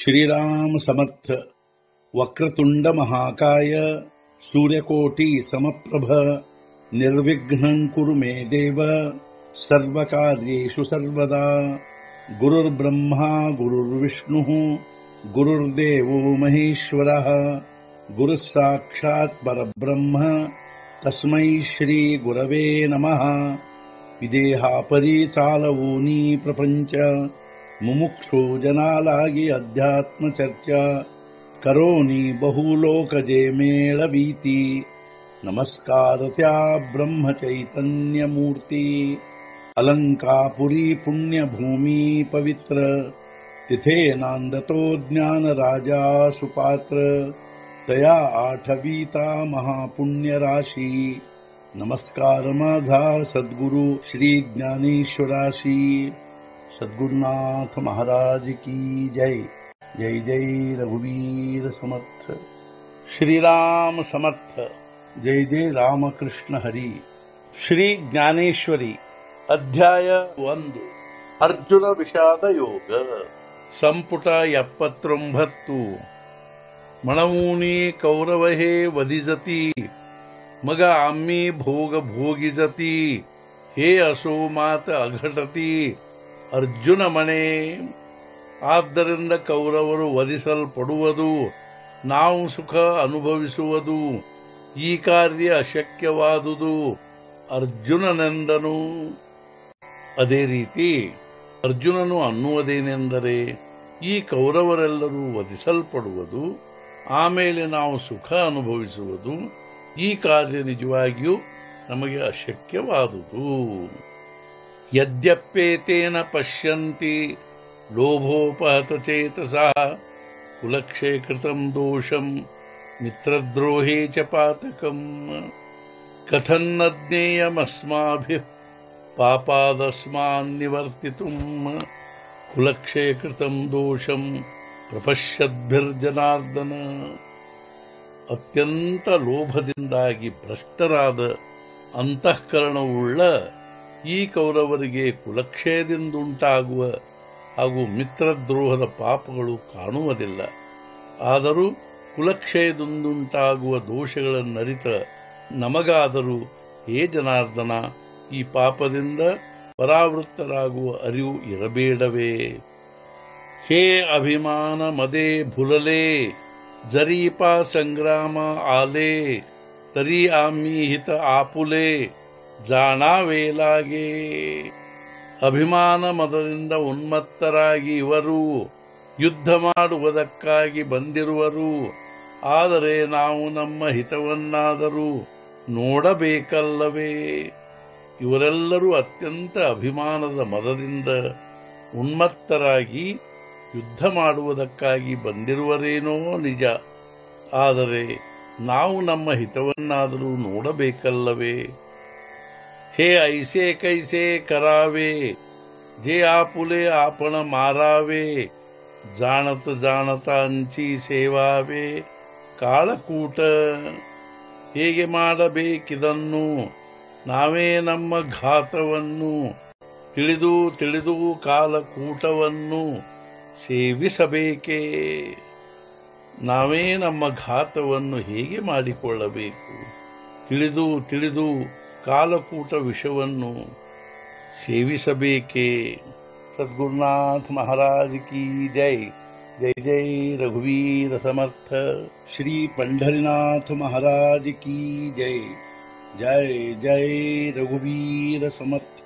श्रीराम समर्थ। वक्रतुंड महाकाय सूर्यकोटि समप्रभ निर्विघ्नं कुरु मे देव सर्वकार्येषु सर्वदा। गुरुर्ब्रह्मा गुरुर्विष्णुः गुरुर्देवो महेश्वरः गुरुः साक्षात् परब्रह्म तस्मै श्री गुरवे नमः। विदेहापरि चालवूनी प्रपंच मुमुक्षु जनालागी अध्यात्म चर्चा करोनी बहुलोकजे मेळवीती। नमस्कार त्या ब्रह्म चैतन्य मूर्ती अलंकापुरी पुण्यभूमी पवित्र तिथे नांदतो ज्ञान राजा सुपात्र तया आठवीता महापुण्य राशी। नमस्कार माझा सद्गुरु श्री ज्ञानेश्वराशी। सद्गुरुनाथ महाराज की जय। जय जय रघुवीर समर्थ। श्रीराम समर्थ। जय जय रामकृष्ण हरी। श्री ज्ञानेश्वरी अध्याय 1 अर्जुन विषाद योग ಸಂಪುಟ 79 ಮಣವೂನಿ ಕೌರವಹೇ ವದಿಜತಿ ಮಗ ಆಮ್ಮಿ ಭೋಗ ಭೋಗಿಜತಿ ಹೇ ಅಸೋ ಮಾತ ಅಘಟತಿ ಅರ್ಜುನ ಮಣೆ। ಆದ್ದರಿಂದ ಕೌರವರು ವಧಿಸಲ್ಪಡುವುದು, ನಾವು ಸುಖ ಅನುಭವಿಸುವುದು, ಈ ಕಾರ್ಯ ಅಶಕ್ಯವಾದುದು ಅರ್ಜುನನೆಂದನು। ಅದೇ ರೀತಿ ಅರ್ಜುನನು ಅನ್ನುವುದೇನೆಂದರೆ, ಈ ಕೌರವರೆಲ್ಲರೂ ವಧಿಸಲ್ಪಡುವುದು, ಆಮೇಲೆ ನಾವು ಸುಖ ಅನುಭವಿಸುವುದು, ಈ ಕಾರ್ಯ ನಿಜವಾಗಿಯೂ ನಮಗೆ ಅಶಕ್ಯವಾದುದು। ಯದ್ಯಪ್ಯೇತೇನ ಪಶ್ಯಂತಿ ಲೋಭೋಪಹತ ಚೇತಸಃ ಕುಲಕ್ಷೇ ಕೃತಂ ದೋಷಂ ಮಿತ್ರದ್ರೋಹೇ ಚ ಪಾತಕಂ ಕಥನ್ನ ಜ್ಞೇಯಮಸ್ಮಾಭಿಃ ಪಾಪಾದಸ್ಮಾನ್ ನಿವರ್ತಿತುಂ ಕುಲಕ್ಷೇ ಕೃತಂ ದೋಷಂ ಪ್ರಪಶ್ಯದ್ಭಿರ್ಜನಾರ್ದನ। ಅತ್ಯಂತ ಲೋಭದಿಂದಾಗಿ ಭ್ರಷ್ಟರಾದ ಅಂತಃಕರಣವುಳ್ಳ ಈ ಕೌರವರಿಗೆ ಕುಲಕ್ಷಯದಿಂದುಂಟಾಗುವ ಹಾಗೂ ಮಿತ್ರದ್ರೋಹದ ಪಾಪಗಳು ಕಾಣುವುದಿಲ್ಲ. ಆದರೂ ಕುಲಕ್ಷಯದಿಂದುಂಟಾಗುವ ದೋಷಗಳನ್ನರಿತ ನಮಗಾದರೂ ಹೇ ಜನಾರ್ದನ, ಈ ಪಾಪದಿಂದ ಪರಾವೃತ್ತರಾಗುವ ಅರಿವು ಇರಬೇಡವೇ? ಹೇ ಅಭಿಮಾನ ಮದೇ ಭುಲಲೆ ಜರೀಪಾ ಸಂಗ್ರಾಮ ಆಲೆ ತರಿ ಆಮ್ಮಿ ಹಿತ ಆಪುಲೆ ಜಾಣಾವೇಲಾಗೆ। ಅಭಿಮಾನ ಮದದಿಂದ ಉನ್ಮತ್ತರಾಗಿ ಇವರು ಯುದ್ಧ ಮಾಡುವುದಕ್ಕಾಗಿ ಬಂದಿರುವರು. ಆದರೆ ನಾವು ನಮ್ಮ ಹಿತವನ್ನಾದರೂ ನೋಡಬೇಕಲ್ಲವೇ? ಇವರೆಲ್ಲರೂ ಅತ್ಯಂತ ಅಭಿಮಾನದ ಮದದಿಂದ ಉನ್ಮತ್ತರಾಗಿ ಯುದ್ಧ ಮಾಡುವುದಕ್ಕಾಗಿ ಬಂದಿರುವರೇನೋ ನಿಜ, ಆದರೆ ನಾವು ನಮ್ಮ ಹಿತವನ್ನಾದರೂ ನೋಡಬೇಕಲ್ಲವೇ? हे ऐसे कैसे करावे जे आपुले आपण मारावे जाणत जाणतांची सेवावे ಕಾಳಕೂಟ। ಹೇಗೆ ಮಾಡಬೇಕಿದನ್ನು ನಾವೇ ನಮ್ಮ ಘಾತವನ್ನು ತಿಳಿದು ತಿಳಿದು ಕಾಲಕೂಟವನ್ನು ಸೇವಿಸಬೇಕೇ? ನಾವೇ ನಮ್ಮ ಘಾತವನ್ನು ಹೇಗೆ ಮಾಡಿಕೊಳ್ಳಬೇಕು? ತಿಳಿದು ತಿಳಿದು ಕಾಲಕೂಟ ವಿಷವನ್ನು ಸೇವಿಸಬೇಕೇ? सद्गुरुनाथ महाराज की जय। जय जय रघुवीर समर्थ। श्री पंढरीनाथ महाराज की जय। जय जय रघुवीर समर्थ।